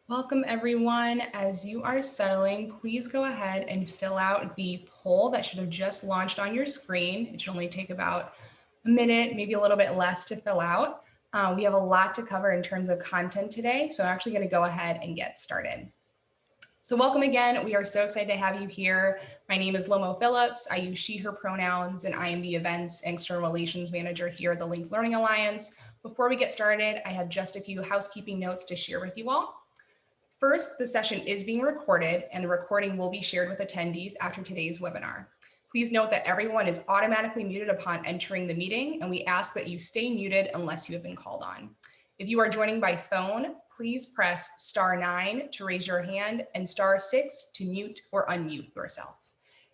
Welcome everyone. As you are settling, please go ahead and fill out the poll that should have just launched on your screen. It should only take about a minute, maybe a little bit less to fill out. We have a lot to cover in terms of content today, so I'm actually going to go ahead and get started. So welcome again. We are so excited to have you here. My name is Lomo Phillips. I use she, her pronouns, and I am the Events and External Relations Manager here at the Linked Learning Alliance. Before we get started, I have just a few housekeeping notes to share with you all. First, the session is being recorded and the recording will be shared with attendees after today's webinar. Please note that everyone is automatically muted upon entering the meeting, and we ask that you stay muted unless you have been called on. If you are joining by phone, please press *9 to raise your hand and *6 to mute or unmute yourself.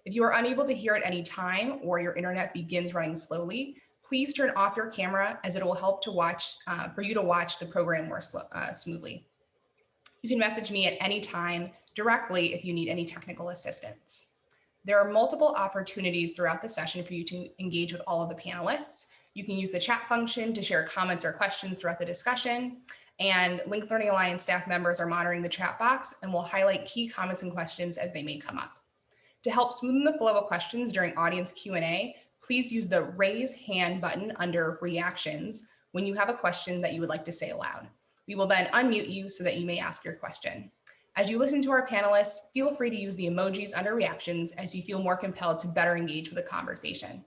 If you are unable to hear at any time or your internet begins running slowly, please turn off your camera as it will help to watch for you to watch the program more smoothly. You can message me at any time directly if you need any technical assistance. There are multiple opportunities throughout the session for you to engage with all of the panelists. You can use the chat function to share comments or questions throughout the discussion. And Linked Learning Alliance staff members are monitoring the chat box and will highlight key comments and questions as they may come up. To help smoothen the flow of questions during audience Q&A, please use the raise hand button under reactions when you have a question that you would like to say aloud. We will then unmute you so that you may ask your question. As you listen to our panelists, feel free to use the emojis under reactions as you feel more compelled to better engage with the conversation.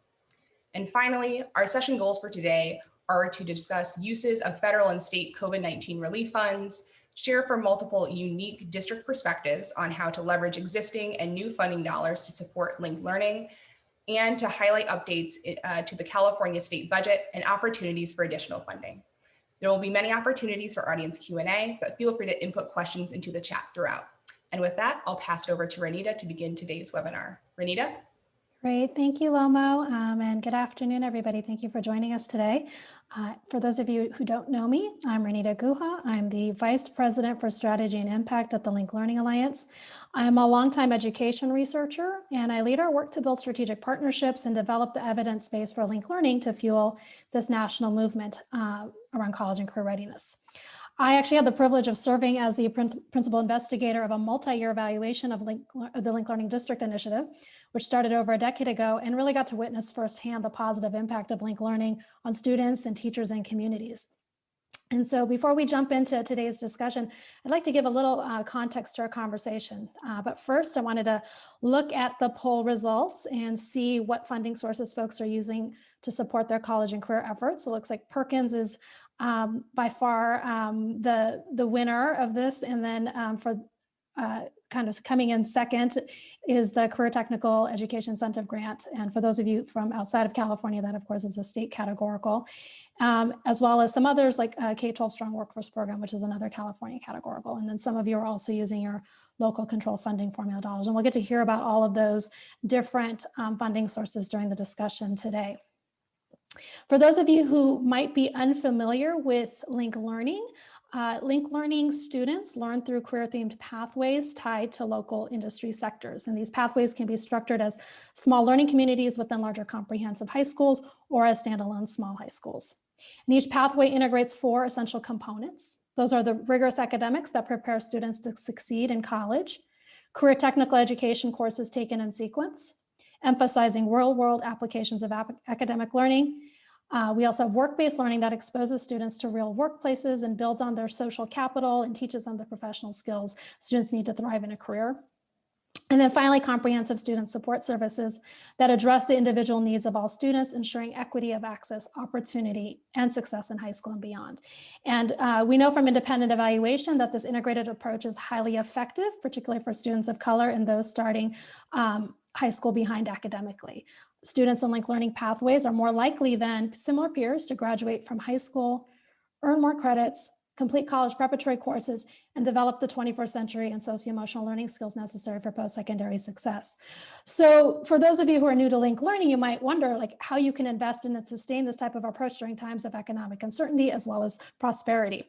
And finally, our session goals for today are to discuss uses of federal and state COVID-19 relief funds, share for multiple unique district perspectives on how to leverage existing and new funding dollars to support linked learning, and to highlight updates to the California state budget and opportunities for additional funding. There will be many opportunities for audience Q&A, but feel free to input questions into the chat throughout. And with that, I'll pass it over to Renita to begin today's webinar. Renita? Great, thank you, Lomo, and good afternoon, everybody. Thank you for joining us today. For those of you who don't know me, I'm Renita Guha. I'm the Vice President for Strategy and Impact at the Linked Learning Alliance. I'm a longtime education researcher, and I lead our work to build strategic partnerships and develop the evidence base for linked learning to fuel this national movement around college and career readiness. I actually had the privilege of serving as the principal investigator of a multi-year evaluation of the Linked Learning District Initiative, which started over a decade ago, and really got to witness firsthand the positive impact of linked learning on students and teachers and communities. And so before we jump into today's discussion, I'd like to give a little context to our conversation. But first, I wanted to look at the poll results and see what funding sources folks are using to support their college and career efforts. It looks like Perkins is by far the winner of this. And then for kind of coming in second is the Career Technical Education Incentive Grant. And for those of you from outside of California, that of course is a state categorical, as well as some others like K-12 Strong Workforce Program, which is another California categorical. And then some of you are also using your local control funding formula dollars. And we'll get to hear about all of those different funding sources during the discussion today. For those of you who might be unfamiliar with linked learning students learn through career-themed pathways tied to local industry sectors. And these pathways can be structured as small learning communities within larger comprehensive high schools or as standalone small high schools. And each pathway integrates 4 essential components. Those are the rigorous academics that prepare students to succeed in college, career technical education courses taken in sequence, emphasizing real-world applications of academic learning. We also have work-based learning that exposes students to real workplaces and builds on their social capital and teaches them the professional skills students need to thrive in a career. And then finally, comprehensive student support services that address the individual needs of all students, ensuring equity of access, opportunity, and success in high school and beyond. And we know from independent evaluation that this integrated approach is highly effective, particularly for students of color and those starting high school behind academically. Students in linked learning pathways are more likely than similar peers to graduate from high school, earn more credits, complete college preparatory courses, and develop the 21st century and socio-emotional learning skills necessary for post-secondary success. So for those of you who are new to linked learning, you might wonder how you can invest in and sustain this type of approach during times of economic uncertainty as well as prosperity.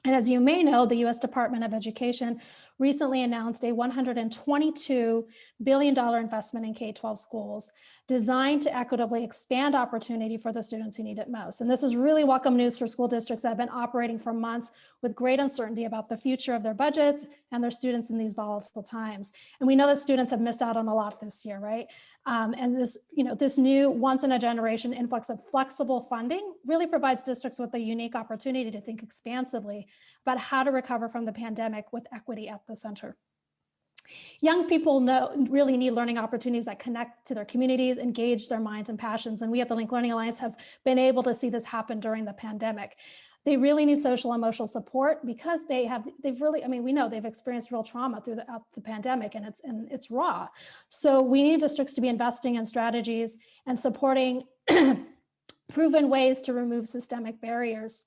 And as you may know, the U.S. Department of Education recently announced a $122 billion investment in K-12 schools designed to equitably expand opportunity for the students who need it most. And this is really welcome news for school districts that have been operating for months with great uncertainty about the future of their budgets and their students in these volatile times. And we know that students have missed out on a lot this year, right? And this, this new once in a generation influx of flexible funding really provides districts with a unique opportunity to think expansively about how to recover from the pandemic with equity at the center. Young people really need learning opportunities that connect to their communities, engage their minds and passions. And we at the Link Learning Alliance have been able to see this happen during the pandemic. They really need social and emotional support because they've really, we know they've experienced real trauma throughout the pandemic, and it's raw. So we need districts to be investing in strategies and supporting proven ways to remove systemic barriers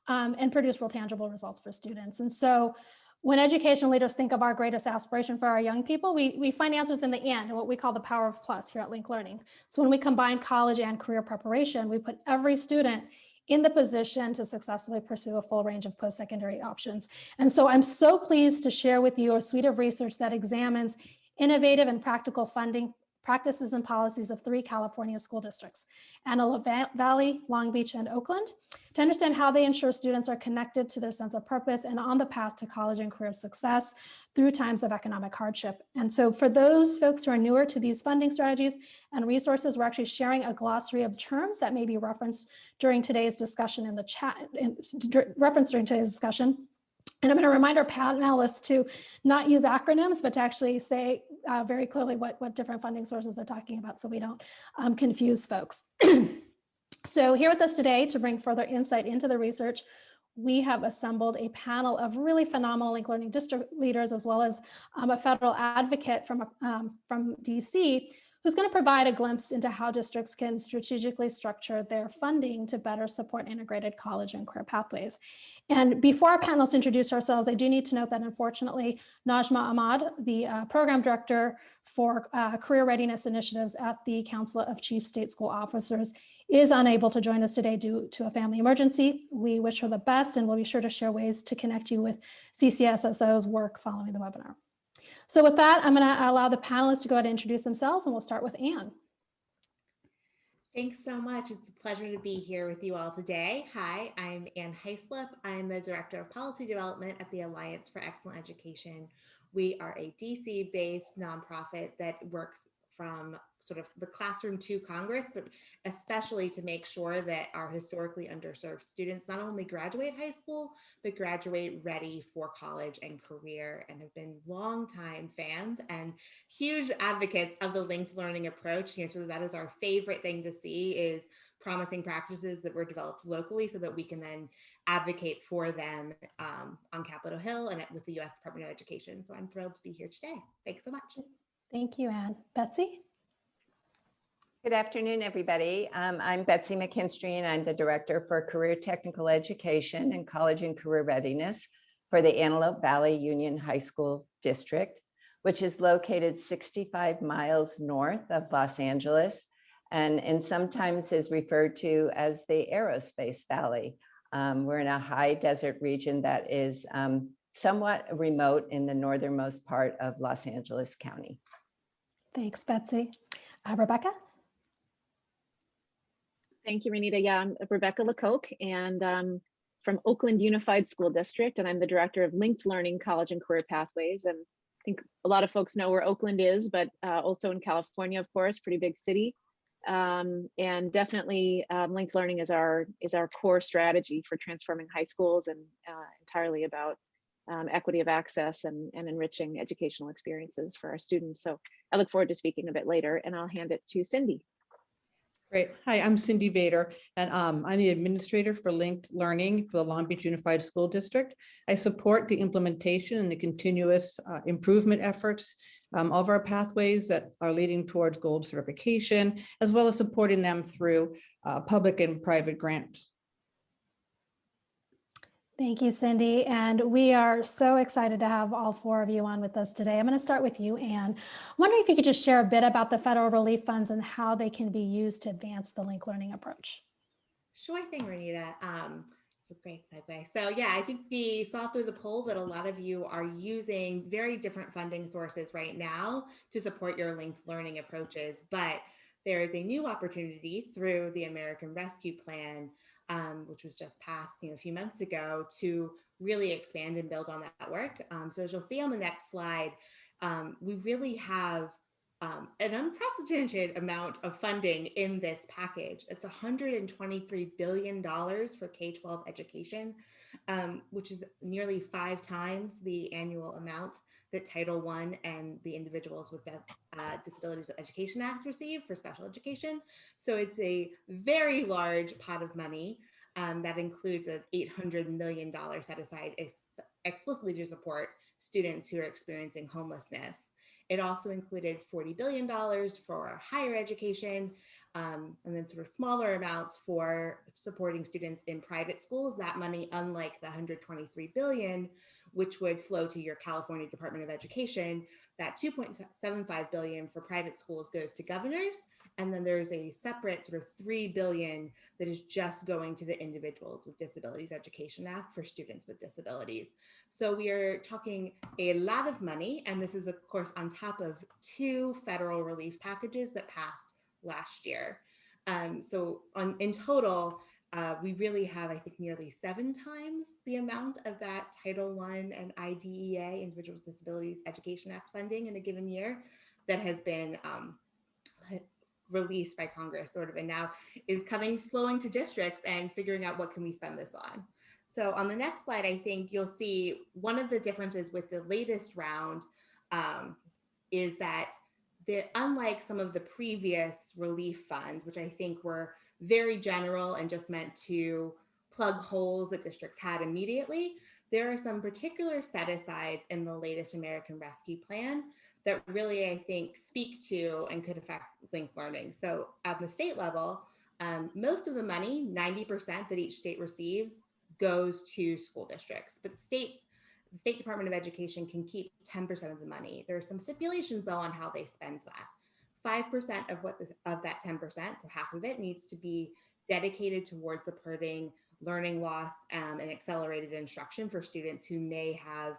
and produce real tangible results for students. And so when education leaders think of our greatest aspiration for our young people, we find answers in the and what we call the power of plus here at Link Learning. So when we combine college and career preparation, we put every student in the position to successfully pursue a full range of post-secondary options. And so I'm so pleased to share with you a suite of research that examines innovative and practical funding practices and policies of 3 California school districts, Antelope Valley, Long Beach, and Oakland, to understand how they ensure students are connected to their sense of purpose and on the path to college and career success through times of economic hardship. And so for those folks who are newer to these funding strategies and resources, we're actually sharing a glossary of terms that may be referenced during today's discussion in the chat, referenced during today's discussion. And I'm going to remind our panelists to not use acronyms, but to actually say very clearly what different funding sources they're talking about so we don't confuse folks. So here with us today to bring further insight into the research, we have assembled a panel of really phenomenal Link Learning district leaders, as well as a federal advocate from DC, who's going to provide a glimpse into how districts can strategically structure their funding to better support integrated college and career pathways. And before our panelists introduce ourselves, I do need to note that unfortunately, Najma Ahmad, the program director for career readiness initiatives at the Council of Chief State School Officers, is unable to join us today due to a family emergency. We wish her the best, and we'll be sure to share ways to connect you with CCSSO's work following the webinar. So with that, I'm going to allow the panelists to go ahead and introduce themselves, and we'll start with Anne. Thanks so much. It's a pleasure to be here with you all today. Hi, I'm Anne Heislip. I'm the Director of Policy Development at the Alliance for Excellent Education. We are a DC-based nonprofit that works from sort of the classroom to Congress, but especially to make sure that our historically underserved students not only graduate high school, but graduate ready for college and career, and have been longtime fans and huge advocates of the linked learning approach. So that is our favorite thing to see, is promising practices that were developed locally so that we can then advocate for them on Capitol Hill and with the U.S. Department of Education. So I'm thrilled to be here today. Thanks so much. Thank you, Anne. Betsy? Good afternoon, everybody. I'm Betsy McKinstry, and I'm the Director for Career Technical Education and College and Career Readiness for the Antelope Valley Union High School District, which is located 65 miles north of Los Angeles and sometimes is referred to as the Aerospace Valley. We're in a high desert region that is somewhat remote in the northernmost part of Los Angeles County. Thanks, Betsy. Rebecca? Thank you, Renita. Yeah, I'm Rebecca Lecoq, and from Oakland Unified School District, and I'm the Director of Linked Learning College and Career Pathways. And I think a lot of folks know where Oakland is, but also in California, of course, pretty big city. And definitely linked learning is our core strategy for transforming high schools, and entirely about equity of access and enriching educational experiences for our students. So I look forward to speaking a bit later, and I'll hand it to Cindy. Great. Hi, I'm Cindy Bader, and I'm the administrator for Linked Learning for the Long Beach Unified School District. I support the implementation and the continuous improvement efforts of our pathways that are leading towards gold certification, as well as supporting them through public and private grants. Thank you, Cindy. And we are so excited to have all 4 of you on with us today. I'm going to start with you, Anne. I'm wondering if you could just share a bit about the federal relief funds and how they can be used to advance the linked learning approach. Sure thing, Renita. It's a great segue. So yeah, I think we saw through the poll that a lot of you are using very different funding sources right now to support your linked learning approaches, but there is a new opportunity through the American Rescue Plan, which was just passed a few months ago, to really expand and build on that work. So as you'll see on the next slide, we really have an unprecedented amount of funding in this package. It's $123 billion for K-12 education, which is nearly 5 times the annual amount that Title I and the Individuals with Disabilities with Education Act receive for special education. So it's a very large pot of money that includes an $800 million set aside explicitly to support students who are experiencing homelessness. It also included $40 billion for higher education, and then sort of smaller amounts for supporting students in private schools. That money, unlike the $123 billion, which would flow to your California Department of Education, that $2.75 billion for private schools goes to governors. And then there's a separate sort of $3 billion that is just going to the Individuals with Disabilities Education Act for students with disabilities. So we are talking a lot of money, and this is of course on top of 2 federal relief packages that passed last year. So in total, we really have, I think, nearly 7 times the amount of that Title I and IDEA, Individuals with Disabilities Education Act funding in a given year that has been released by Congress sort of, and now is flowing to districts and figuring out what can we spend this on. So on the next slide, I think you'll see one of the differences with the latest round is that unlike some of the previous relief funds, which I think were very general and just meant to plug holes that districts had immediately, there are some particular set-asides in the latest American Rescue Plan that really, I think, speak to and could affect linked learning. So at the state level, most of the money, 90% that each state receives, goes to school districts, but the State Department of Education can keep 10% of the money. There are some stipulations though on how they spend that. 5% of that 10%, so half of it, needs to be dedicated towards supporting learning loss and accelerated instruction for students who may have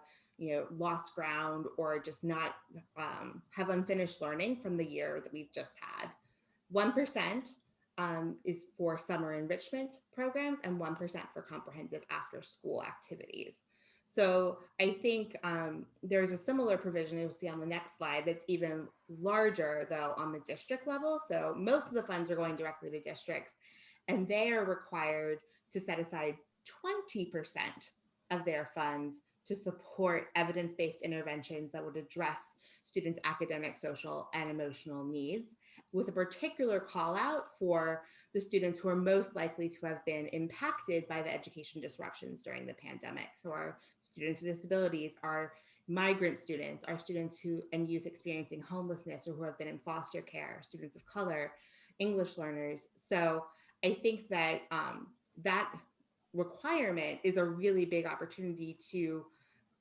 lost ground or just not have unfinished learning from the year that we've just had. 1% is for summer enrichment programs and 1% for comprehensive after school activities. So I think there's a similar provision you'll see on the next slide that's even larger though on the district level. So most of the funds are going directly to districts, and they are required to set aside 20% of their funds to support evidence-based interventions that would address students' academic, social, and emotional needs, with a particular call out for the students who are most likely to have been impacted by the education disruptions during the pandemic. So our students with disabilities, our migrant students, our students who and youth experiencing homelessness or who have been in foster care, students of color, English learners. So I think that that requirement is a really big opportunity to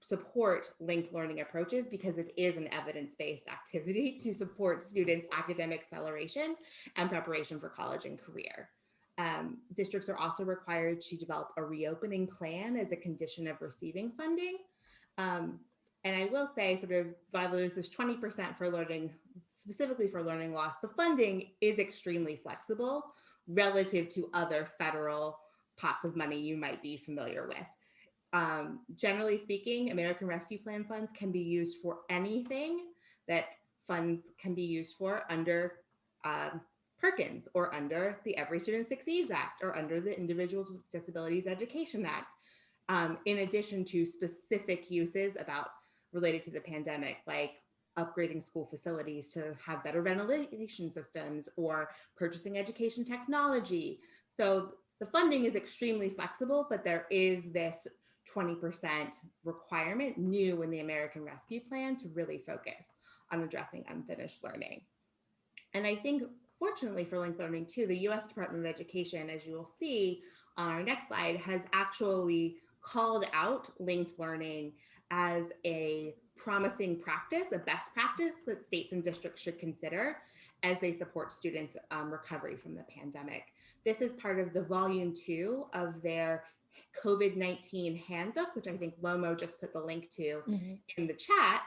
support linked learning approaches because it is an evidence-based activity to support students' academic acceleration and preparation for college and career. Districts are also required to develop a reopening plan as a condition of receiving funding. And I will say, sort of, while there's this 20% for learning, specifically for learning loss, the funding is extremely flexible relative to other federal pots of money you might be familiar with. Generally speaking, American Rescue Plan funds can be used for anything that funds can be used for under Perkins or under the Every Student Succeeds Act or under the Individuals with Disabilities Education Act, in addition to specific uses related to the pandemic, like upgrading school facilities to have better ventilation systems or purchasing education technology. So the funding is extremely flexible, but there is this 20% requirement new in the American Rescue Plan to really focus on addressing unfinished learning. And I think, fortunately for linked learning too, the US Department of Education, as you will see on our next slide, has actually called out linked learning as a promising practice, a best practice that states and districts should consider as they support students' recovery from the pandemic. This is part of the volume 2 of their COVID-19 handbook, which I think Lomo just put the link to Mhm. in the chat.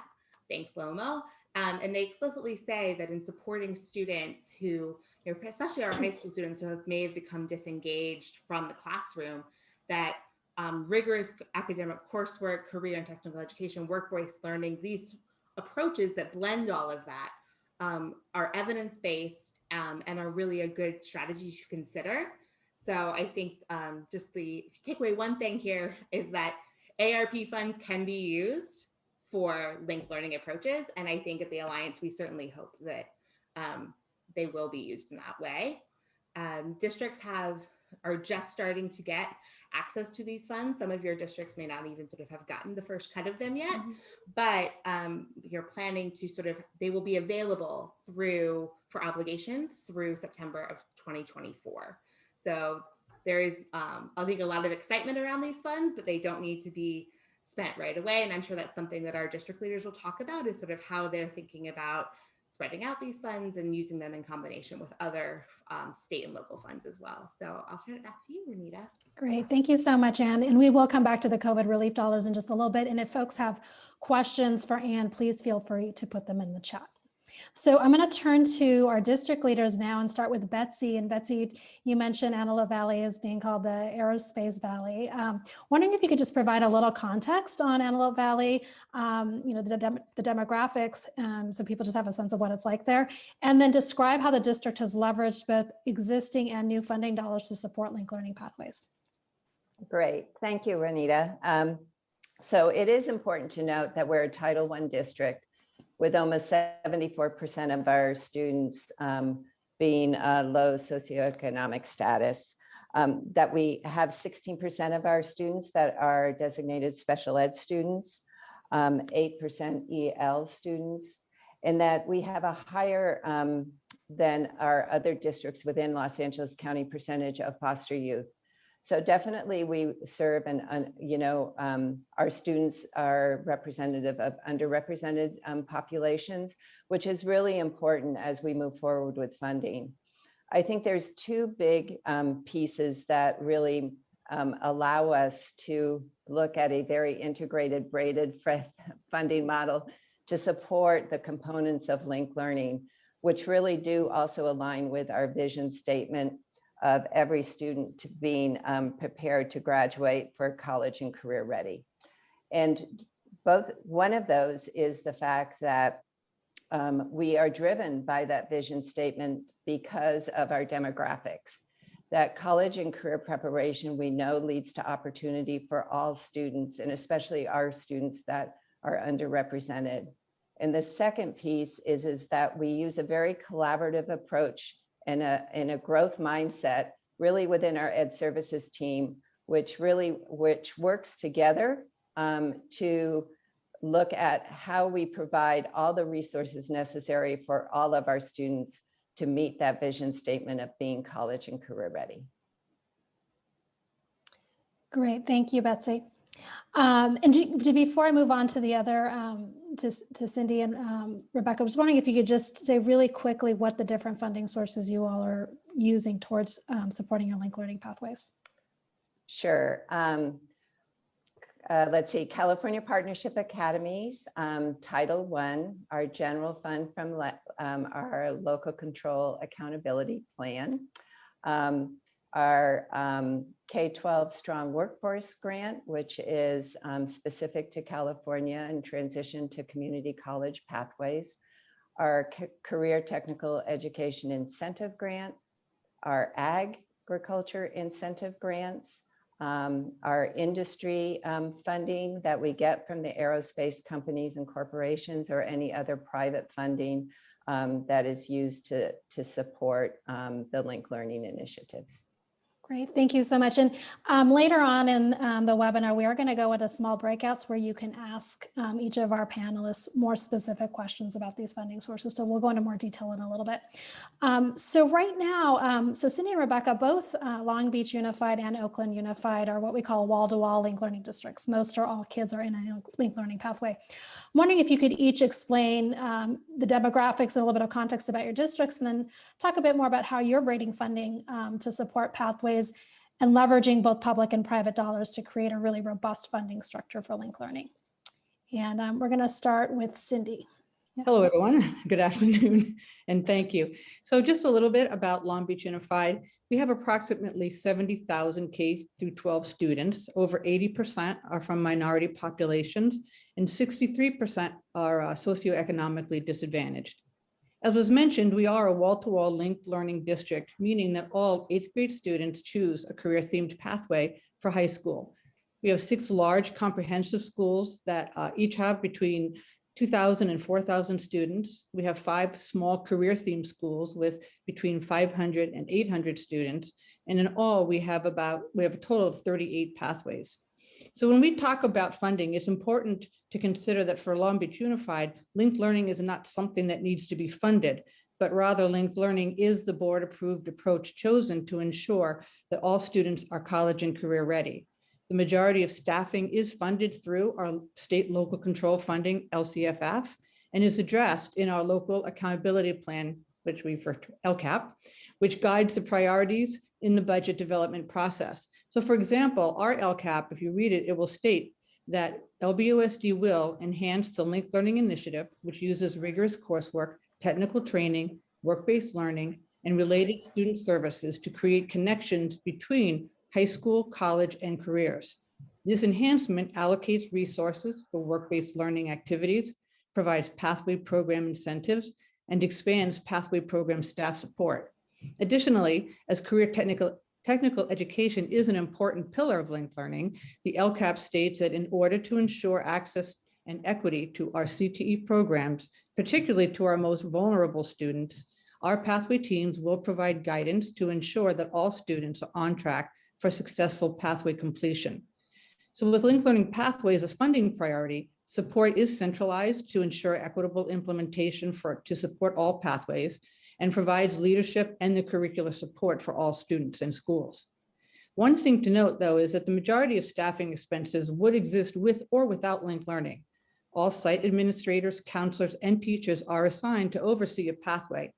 Thanks, Lomo. And they explicitly say that in supporting students who, especially our high school students who may have become disengaged from the classroom, that rigorous academic coursework, career and technical education, workplace learning, these approaches that blend all of that are evidence-based and are really a good strategy to consider. So I think just if you take away one thing here is that ARP funds can be used for linked learning approaches. And I think at the Alliance, we certainly hope that they will be used in that way. Districts are just starting to get access to these funds. Some of your districts may not even sort of have gotten the first cut of them yet, but you're planning to they will be available for obligation through September of 2024. So there is, I think, a lot of excitement around these funds, but they don't need to be spent right away. And I'm sure that's something that our district leaders will talk about, is sort of how they're thinking about spreading out these funds and using them in combination with other state and local funds as well. So I'll turn it back to you, Renita. Great. Thank you so much, Anne. And we will come back to the COVID relief dollars in just a little bit. And if folks have questions for Anne, please feel free to put them in the chat. So I'm going to turn to our district leaders now and start with Betsy. And Betsy, you mentioned Antelope Valley as being called the Aerospace Valley. Wondering if you could just provide a little context on Antelope Valley, the demographics, so people just have a sense of what it's like there, and then describe how the district has leveraged both existing and new funding dollars to support linked learning pathways. Great. Thank you, Renita. So it is important to note that we're a Title I district with almost 74% of our students being low socioeconomic status, that we have 16% of our students that are designated special ed students, 8% EL students, and that we have a higher than our other districts within Los Angeles County percentage of foster youth. So definitely we serve our students are representative of underrepresented populations, which is really important as we move forward with funding. I think there's two big pieces that really allow us to look at a very integrated braided funding model to support the components of linked learning, which really do also align with our vision statement of every student being prepared to graduate for college and career ready. And one of those is the fact that we are driven by that vision statement because of our demographics. That college and career preparation, we know, leads to opportunity for all students, and especially our students that are underrepresented. And the second piece is that we use a very collaborative approach and a growth mindset really within our ed services team, which works together to look at how we provide all the resources necessary for all of our students to meet that vision statement of being college and career ready. Great, thank you, Betsy. And before I move on to the other, to Cindy and Rebecca, I was wondering if you could just say really quickly what the different funding sources you all are using towards supporting your linked learning pathways. Sure. Let's see, California Partnership Academies, Title I, our general fund from our local control accountability plan, our K-12 Strong Workforce Grant, which is specific to California and transition to community college pathways, our Career Technical Education Incentive Grant, our Agriculture Incentive Grants, our industry funding that we get from the aerospace companies and corporations, or any other private funding that is used to support the linked learning initiatives. Great, thank you so much. And later on in the webinar, we are going to go into small breakouts where you can ask each of our panelists more specific questions about these funding sources. So we'll go into more detail in a little bit. So right now, so Cindy and Rebecca, both Long Beach Unified and Oakland Unified are what we call wall-to-wall linked learning districts. Most or all kids are in a linked learning pathway. I'm wondering if you could each explain the demographics and a little bit of context about your districts, and then talk a bit more about how you're braiding funding to support pathways, and leveraging both public and private dollars to create a really robust funding structure for linked learning. And we're going to start with Cindy. Hello, everyone. Good afternoon, and thank you. So just a little bit about Long Beach Unified. We have approximately 70,000 K through 12 students. Over 80% are from minority populations, and 63% are socioeconomically disadvantaged. As was mentioned, we are a wall-to-wall linked learning district, meaning that all 8th grade students choose a career-themed pathway for high school. We have 6 large comprehensive schools that each have between 2,000 and 4,000 students. We have 5 small career-themed schools with between 500 and 800 students. And in all, we have a total of 38 pathways. So when we talk about funding, it's important to consider that for Long Beach Unified, linked learning is not something that needs to be funded, but rather linked learning is the board-approved approach chosen to ensure that all students are college and career ready. The majority of staffing is funded through our state local control funding, LCFF, and is addressed in our local accountability plan, which we refer to LCAP, which guides the priorities in the budget development process. So for example, our LCAP, if you read it, it will state that LBUSD will enhance the linked learning initiative, which uses rigorous coursework, technical training, work-based learning, and related student services to create connections between high school, college, and careers. This enhancement allocates resources for work-based learning activities, provides pathway program incentives, and expands pathway program staff support. Additionally, as career technical education is an important pillar of linked learning, the LCAP states that in order to ensure access and equity to our CTE programs, particularly to our most vulnerable students, our pathway teams will provide guidance to ensure that all students are on track for successful pathway completion. So with linked learning pathways as a funding priority, support is centralized to ensure equitable implementation to support all pathways and provides leadership and the curricular support for all students and schools. One thing to note, though, is that the majority of staffing expenses would exist with or without linked learning. All site administrators, counselors, and teachers are assigned to oversee a pathway.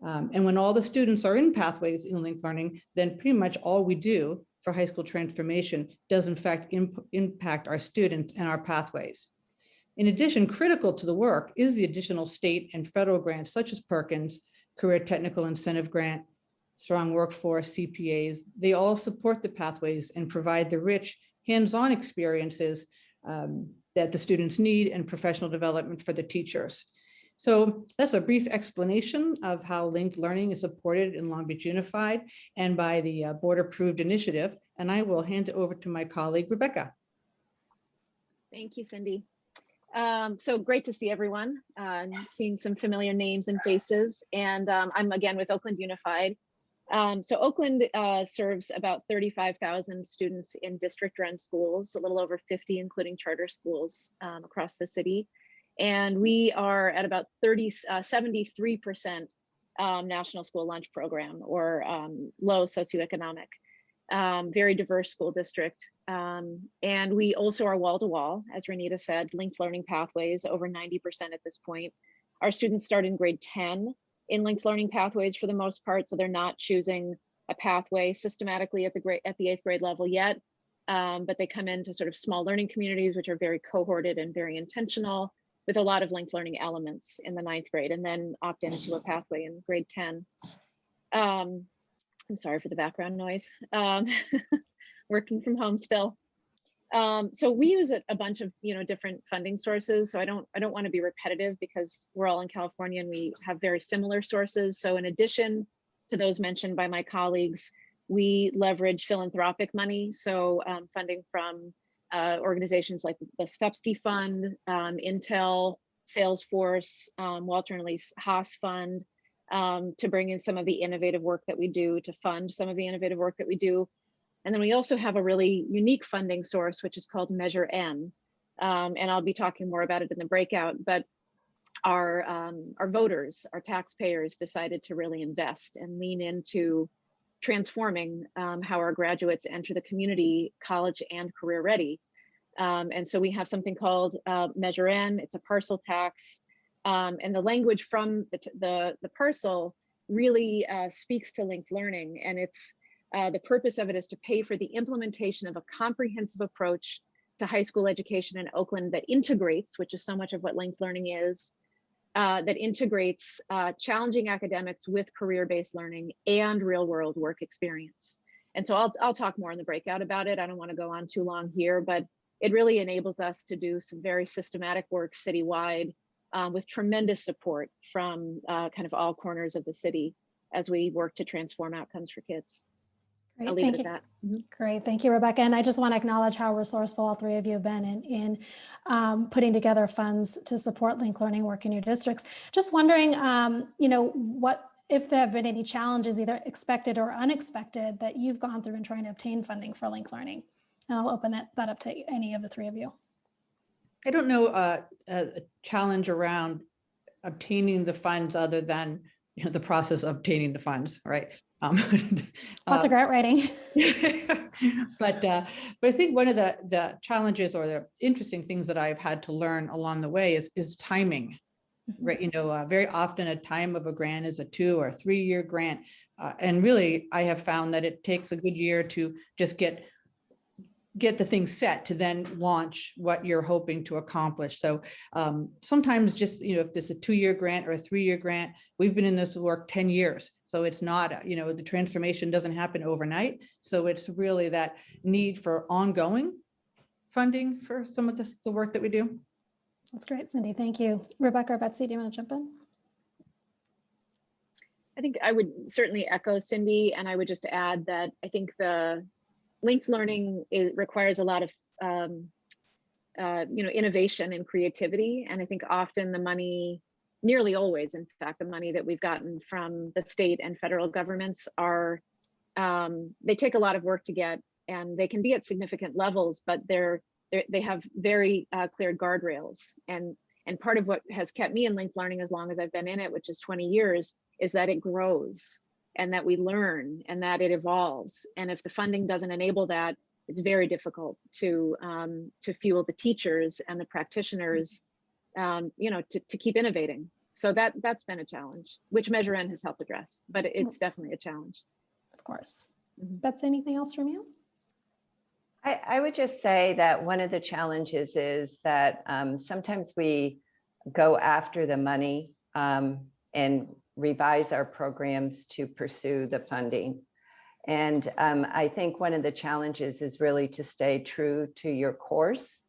And when all the students are in pathways in linked learning, then pretty much all we do for high school transformation does in fact impact our students and our pathways. In addition, critical to the work is the additional state and federal grants such as Perkins, Career Technical Incentive Grant, Strong Workforce, CPAs. They all support the pathways and provide the rich hands-on experiences that the students need and professional development for the teachers. So that's a brief explanation of how linked learning is supported in Long Beach Unified and by the board-approved initiative. And I will hand it over to my colleague, Rebecca. Thank you, Cindy. So great to see everyone, seeing some familiar names and faces. And I'm again with Oakland Unified. So Oakland serves about 35,000 students in district-run schools, a little over 50, including charter schools across the city. And we are at about 73% national school lunch program, or low socioeconomic, very diverse school district. And we also are wall-to-wall, as Renita said, linked learning pathways, over 90% at this point. Our students start in grade 10 in linked learning pathways for the most part, so they're not choosing a pathway systematically at the 8th grade level yet, but they come into sort of small learning communities, which are very cohorted and very intentional, with a lot of linked learning elements in the 9th grade, and then opt into a pathway in grade 10. I'm sorry for the background noise. Working from home still. So we use a bunch of different funding sources. So I don't want to be repetitive because we're all in California and we have very similar sources. So in addition to those mentioned by my colleagues, we leverage philanthropic money. So funding from organizations like the Stupsky Fund, Intel, Salesforce, Walter and Elise Haas Fund, to bring in some of the innovative work that we do, to fund some of the innovative work that we do. And then we also have a really unique funding source, which is called Measure N. And I'll be talking more about it in the breakout, but our voters, our taxpayers decided to really invest and lean into transforming how our graduates enter the community, college and career ready. And so we have something called Measure N. It's a parcel tax. And the language from the parcel really speaks to linked learning. And it's The purpose of it is to pay for the implementation of a comprehensive approach to high school education in Oakland that integrates, which is so much of what linked learning is, that integrates challenging academics with career-based learning and real-world work experience. And so I'll talk more in the breakout about it. I don't want to go on too long here, but it really enables us to do some very systematic work citywide with tremendous support from kind of all corners of the city as we work to transform outcomes for kids. Great, I'll leave thank it you. at that. Great, thank you, Rebecca. And I just want to acknowledge how resourceful all three of you have been in putting together funds to support linked learning work in your districts. Just wondering, what if there have been any challenges, either expected or unexpected, that you've gone through in trying to obtain funding for linked learning? And I'll open that up to any of the three of you. I don't know a challenge around obtaining the funds other than the process of obtaining the funds, right? Lots of grant writing. but I think one of the challenges or the interesting things that I've had to learn along the way is timing, right? Very often a time of a grant is a 2 or 3 year grant, and really I have found that it takes a good year to just get the thing set to then launch what you're hoping to accomplish. So sometimes just, if there's a 2 year grant or a 3 year grant, we've been in this work 10 years. So it's not, the transformation doesn't happen overnight. So it's really that need for ongoing funding for some of the work that we do. That's great, Cindy. Thank you. Rebecca or Betsy, do you want to jump in? I think I would certainly echo Cindy, and I would just add that I think the linked learning requires a lot of innovation and creativity, and I think often the money, nearly always in fact, the money that we've gotten from the state and federal governments are they take a lot of work to get, and they can be at significant levels, but they have very clear guardrails, and part of what has kept me in linked learning as long as I've been in it, which is 20 years, is that it grows and that we learn and that it evolves. And if the funding doesn't enable that, it's very difficult to fuel the teachers and the practitioners, to keep innovating. So that's been a challenge, which Measure N has helped address, but it's definitely a challenge. Of course. Betsy, anything else from you? I would just say that one of the challenges is that sometimes we go after the money and revise our programs to pursue the funding. And I think one of the challenges is really to stay true to your course.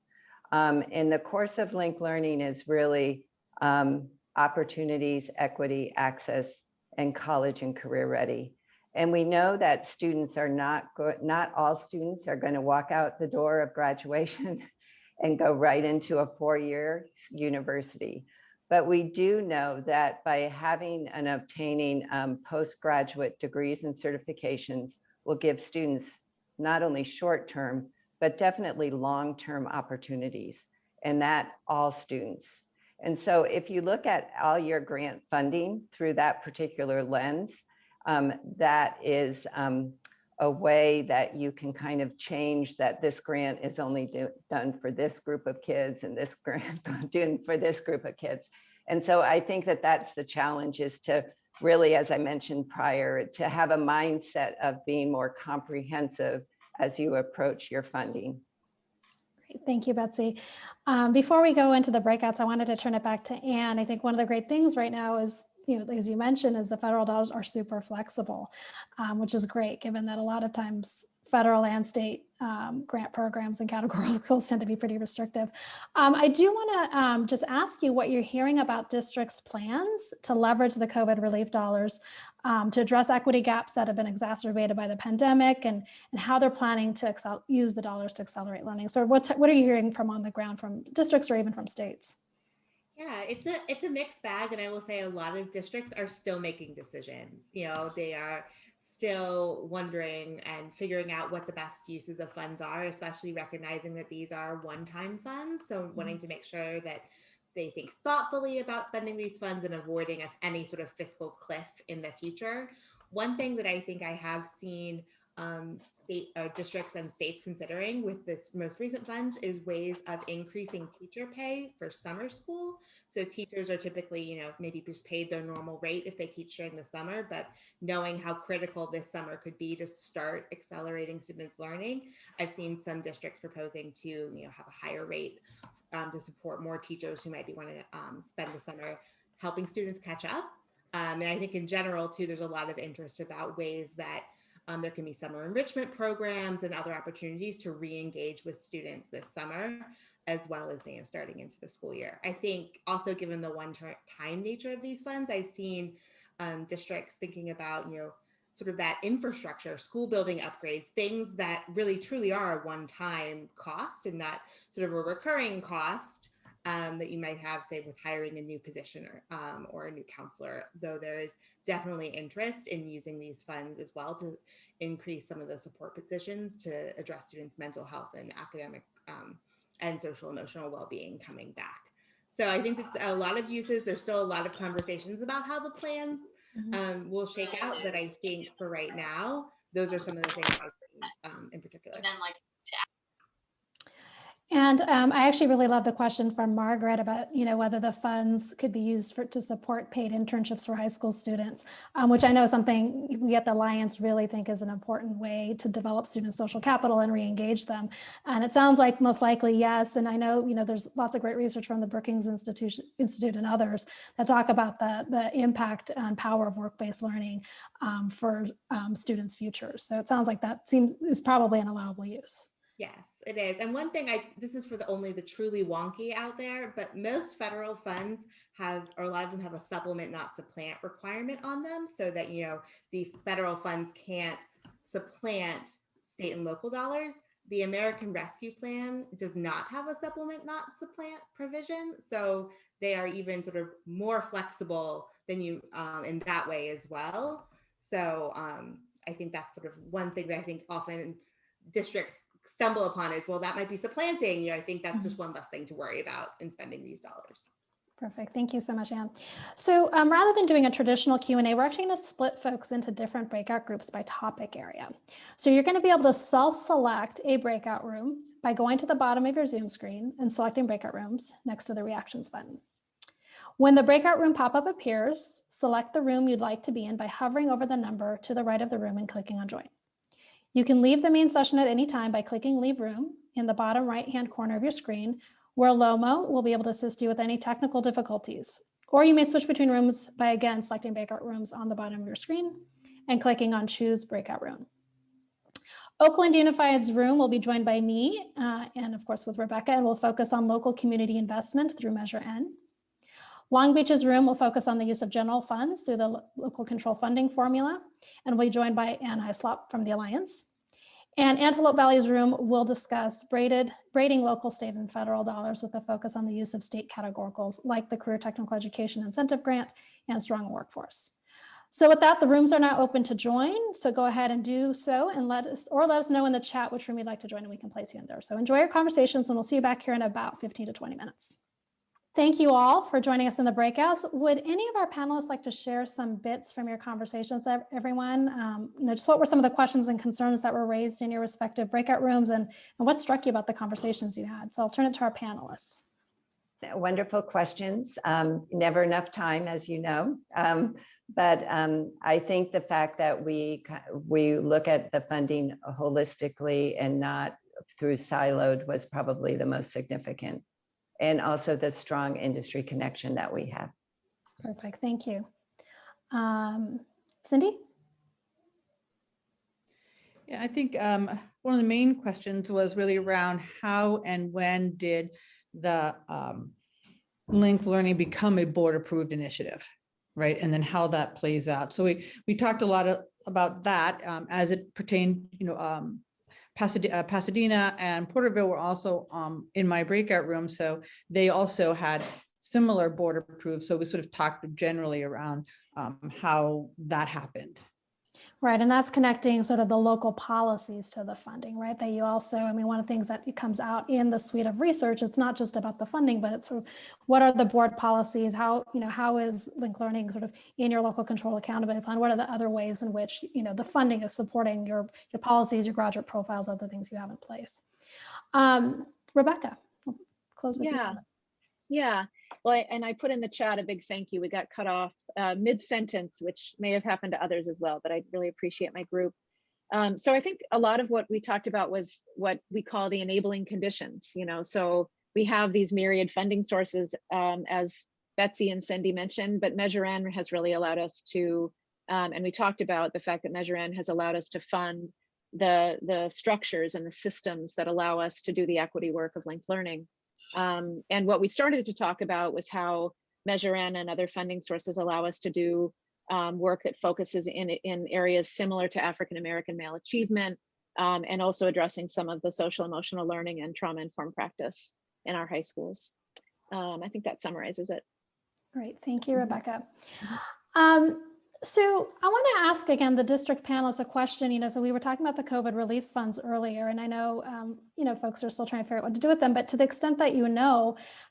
And the course of linked learning is really opportunities, equity, access, and college and career ready. And we know that students are not all students are going to walk out the door of graduation and go right into a 4-year university. But we do know that by having and obtaining postgraduate degrees and certifications will give students not only short-term, but definitely long-term opportunities, and that all students. And so if you look at all your grant funding through that particular lens, that is a way that you can kind of change that this grant is only done for this group of kids and this grant done for this group of kids. And so I think that that's the challenge, is to really, as I mentioned prior, to have a mindset of being more comprehensive as you approach your funding. Great. Thank you, Betsy. Before we go into the breakouts, I wanted to turn it back to Anne. I think one of the great things right now is, as you mentioned, is the federal dollars are super flexible, which is great, given that a lot of times federal and state grant programs and categorical tend to be pretty restrictive. I do want to just ask you what you're hearing about districts' plans to leverage the COVID relief dollars to address equity gaps that have been exacerbated by the pandemic, and how they're planning to use the dollars to accelerate learning. So what are you hearing from on the ground from districts or even from states? Yeah, it's a mixed bag, and I will say a lot of districts are still making decisions. They are still wondering and figuring out what the best uses of funds are, especially recognizing that these are one-time funds. So wanting to make sure that they think thoughtfully about spending these funds and avoiding any sort of fiscal cliff in the future. One thing that I think I have seen districts and states considering with this most recent funds is ways of increasing teacher pay for summer school. So teachers are typically, maybe just paid their normal rate if they teach during the summer, but knowing how critical this summer could be to start accelerating students' learning, I've seen some districts proposing to, have a higher rate to support more teachers who might be wanting to spend the summer helping students catch up. And I think in general, too, there's a lot of interest about ways that there can be summer enrichment programs and other opportunities to re-engage with students this summer, as well as starting into the school year. I think also given the one-time nature of these funds, I've seen districts thinking about, sort of that infrastructure, school building upgrades, things that really truly are a one-time cost and not sort of a recurring cost that you might have, say, with hiring a new position or a new counselor, though there is definitely interest in using these funds as well to increase some of the support positions to address students' mental health and academic and social emotional well-being coming back. So I think it's a lot of uses. There's still a lot of conversations about how the plans will shake out, but I think for right now, those are some of the things I've seen in particular. And I actually really love the question from Margaret about, whether the funds could be used to support paid internships for high school students, which I know is something we at the Alliance really think is an important way to develop student social capital and re-engage them. And it sounds like most likely yes. And I know, there's lots of great research from the Brookings Institute and others that talk about the impact and power of work-based learning for students' futures. So it sounds like that is probably an allowable use. Yes, it is. And one thing, this is for only the truly wonky out there, but most federal funds or a lot of them have a supplement, not supplant requirement on them, so that, the federal funds can't supplant state and local dollars. The American Rescue Plan does not have a supplement, not supplant provision. So they are even sort of more flexible than you in that way as well. So I think that's sort of one thing that I think often districts stumble upon is, well, that might be supplanting. I think that's just one less thing to worry about in spending these dollars. Perfect. Thank you so much, Anne. So rather than doing a traditional Q&A, we're actually going to split folks into different breakout groups by topic area. So you're going to be able to self-select a breakout room by going to the bottom of your Zoom screen and selecting breakout rooms next to the reactions button. When the breakout room pop-up appears, select the room you'd like to be in by hovering over the number to the right of the room and clicking on Join. You can leave the main session at any time by clicking Leave Room in the bottom right-hand corner of your screen, where Lomo will be able to assist you with any technical difficulties. Or you may switch between rooms by, again, selecting breakout rooms on the bottom of your screen and clicking on Choose Breakout Room. Oakland Unified's room will be joined by me and, of course, with Rebecca, and we'll focus on local community investment through Measure N. Long Beach's room will focus on the use of general funds through the local control funding formula, and we'll be joined by Ann Hyslop from the Alliance. And Antelope Valley's room will discuss braiding local, state, and federal dollars with a focus on the use of state categoricals like the Career Technical Education Incentive Grant and Strong Workforce. So with that, the rooms are now open to join. So go ahead and do so and let us know in the chat which room you'd like to join and we can place you in there. So enjoy your conversations and we'll see you back here in about 15 to 20 minutes. Thank you all for joining us in the breakouts. Would any of our panelists like to share some bits from your conversations, everyone? Just what were some of the questions and concerns that were raised in your respective breakout rooms and what struck you about the conversations you had? So I'll turn it to our panelists. Wonderful questions. Never enough time, as you know. But I think the fact that we look at the funding holistically and not through siloed was probably the most significant. And also the strong industry connection that we have. Perfect, thank you. Cindy? Yeah, I think one of the main questions was really around how and when did the linked learning become a board approved initiative, right? And then how that plays out. So we talked a lot about that as it pertained, Pasadena and Porterville were also in my breakout room. So they also had similar board approved. So we sort of talked generally around how that happened. Right, and that's connecting sort of the local policies to the funding, right? That you also, I mean, one of the things that it comes out in the suite of research, it's not just about the funding, but it's sort of what are the board policies? How, how is linked learning sort of in your local control accountability plan? What are the other ways in which, the funding is supporting your policies, your graduate profiles, other things you have in place? Rebecca, we'll close with you on this. Yeah. Well, and I put in the chat a big thank you. We got cut off mid-sentence, which may have happened to others as well, but I really appreciate my group. So I think a lot of what we talked about was what we call the enabling conditions, so we have these myriad funding sources, as Betsy and Cindy mentioned, but Measure N has really allowed us to, and we talked about the fact that Measure N has allowed us to fund the structures and the systems that allow us to do the equity work of linked learning. And what we started to talk about was how Measure N and other funding sources allow us to do work that focuses in areas similar to African American male achievement, and also addressing some of the social emotional learning and trauma-informed practice in our high schools. I think that summarizes it. Great, thank you, Rebecca. So I want to ask again the district panelists a question. So we were talking about the COVID relief funds earlier, and I know folks are still trying to figure out what to do with them. But to the extent that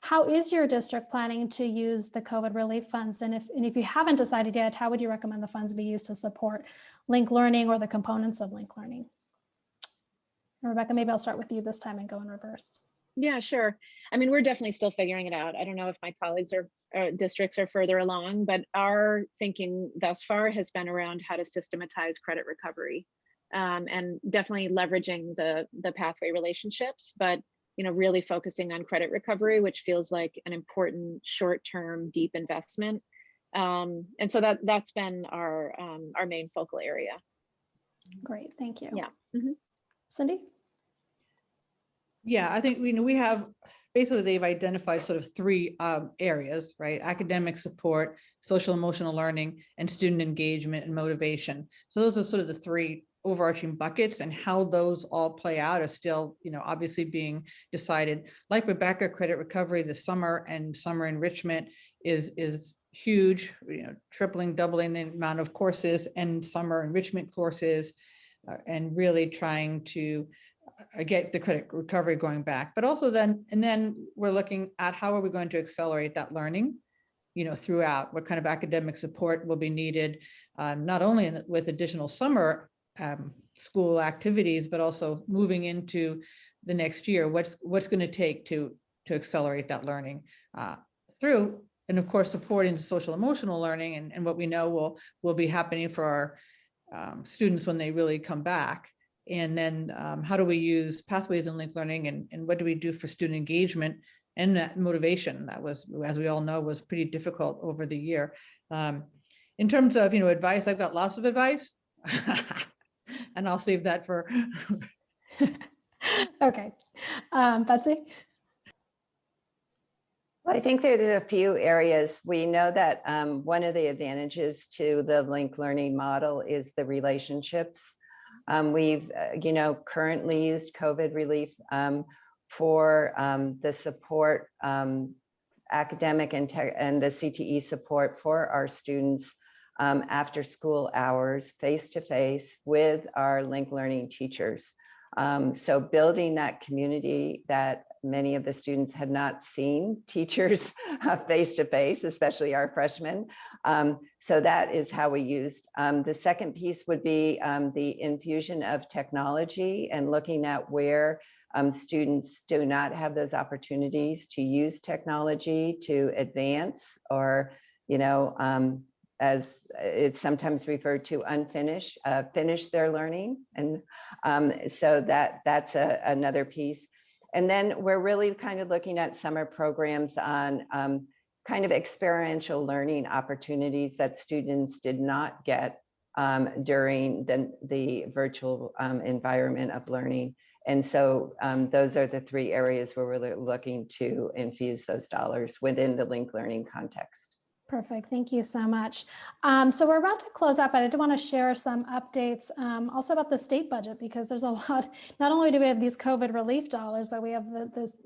how is your district planning to use the COVID relief funds? And if you haven't decided yet, how would you recommend the funds be used to support linked learning or the components of linked learning? Rebecca, maybe I'll start with you this time and go in reverse. Yeah, sure. I mean, we're definitely still figuring it out. I don't know if my colleagues or districts are further along, but our thinking thus far has been around how to systematize credit recovery, and definitely leveraging the pathway relationships, but really focusing on credit recovery, which feels like an important short-term deep investment. And so that's been our main focal area. Great, thank you. Yeah. Mm-hmm. Cindy? Yeah, I think we have basically they've identified sort of three areas, right? Academic support, social emotional learning, and student engagement and motivation. So those are sort of the three overarching buckets, and how those all play out are still, obviously being decided. Like Rebecca, credit recovery, the summer and summer enrichment is huge, tripling, doubling the amount of courses and summer enrichment courses, and really trying to get the credit recovery going back. But also then we're looking at how are we going to accelerate that learning, throughout. What kind of academic support will be needed, not only with additional summer school activities, but also moving into the next year. What's going to take to accelerate that learning through, and of course supporting social emotional learning, and what we know will be happening for our students when they really come back. And then how do we use pathways in linked learning, and what do we do for student engagement and that motivation? That was, as we all know, was pretty difficult over the year. In terms of, advice, I've got lots of advice and I'll save that for. Okay, Betsy? Well, I think there's a few areas. We know that one of the advantages to the linked learning model is the relationships. We've, currently used COVID relief for the support, academic and the CTE support for our students after school hours, face-to-face with our linked learning teachers. So building that community that many of the students had not seen teachers face-to-face, especially our freshmen. So that is how we used. The second piece would be the infusion of technology and looking at where students do not have those opportunities to use technology to advance, or, as it's sometimes referred to, finish their learning. And so that's another piece. And then we're really kind of looking at summer programs on kind of experiential learning opportunities that students did not get during the virtual environment of learning. And so those are the three areas where we're looking to infuse those dollars within the linked learning context. Perfect. Thank you so much. So we're about to close up, but I did want to share some updates also about the state budget, because there's a lot, not only do we have these COVID relief dollars, but we have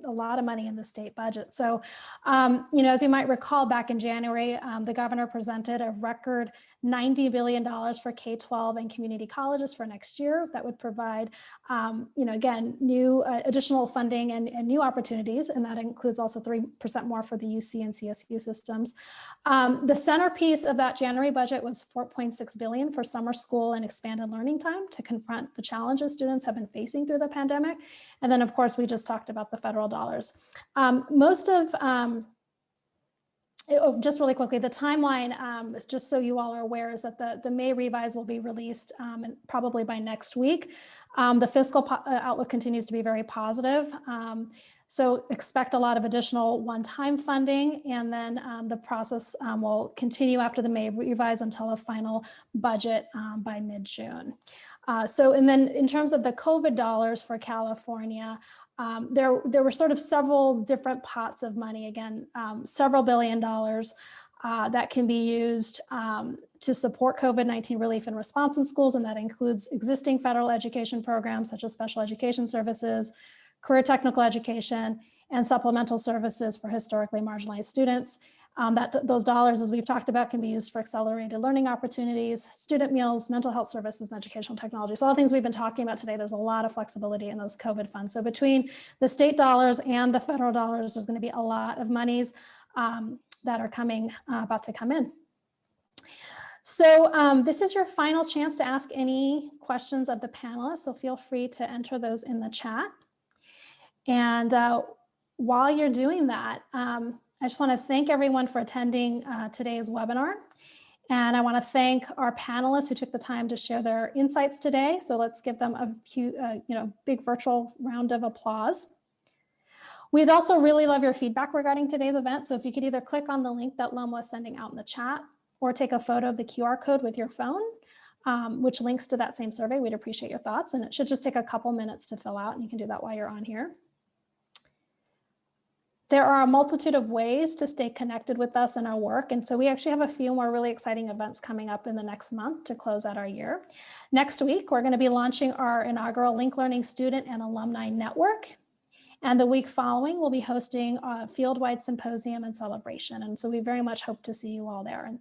a lot of money in the state budget. So, as you might recall, back in January, the governor presented a record $90 billion for K-12 and community colleges for next year. That would provide, again, new additional funding and new opportunities. And that includes also 3% more for the UC and CSU systems. The centerpiece of that January budget was $4.6 billion for summer school and expanded learning time to confront the challenges students have been facing through the pandemic. And then, of course, we just talked about the federal dollars. Just really quickly, the timeline, just so you all are aware, is that the May revise will be released probably by next week. The fiscal outlook continues to be very positive. So expect a lot of additional one-time funding, and then the process will continue after the May revise until a final budget by mid-June. And then in terms of the COVID dollars for California, there were sort of several different pots of money, again, several $1 billion that can be used to support COVID-19 relief and response in schools, and that includes existing federal education programs such as special education services, career technical education, and supplemental services for historically marginalized students. Those dollars, as we've talked about, can be used for accelerated learning opportunities, student meals, mental health services, and educational technology. So all the things we've been talking about today, there's a lot of flexibility in those COVID funds. So between the state dollars and the federal dollars, there's going to be a lot of monies that are about to come in. So this is your final chance to ask any questions of the panelists. So feel free to enter those in the chat. And while you're doing that, I just want to thank everyone for attending today's webinar. And I want to thank our panelists who took the time to share their insights today. So let's give them a big virtual round of applause. We'd also really love your feedback regarding today's event. So if you could either click on the link that Loma is sending out in the chat, or take a photo of the QR code with your phone, which links to that same survey, we'd appreciate your thoughts. And it should just take a couple minutes to fill out, and you can do that while you're on here. There are a multitude of ways to stay connected with us and our work. And so we actually have a few more really exciting events coming up in the next month to close out our year. Next week, we're going to be launching our inaugural Link Learning Student and Alumni Network. And the week following, we'll be hosting a field-wide symposium and celebration. And so we very much hope to see you all there. And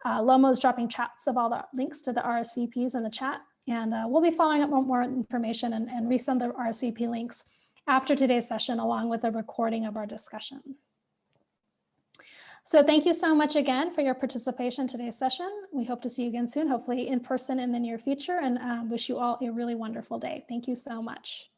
Lomo is dropping chats of all the links to the RSVPs in the chat. And we'll be following up with more information and resend the RSVP links after today's session, along with a recording of our discussion. So thank you so much again for your participation in today's session. We hope to see you again soon, hopefully in person in the near future, and wish you all a really wonderful day. Thank you so much.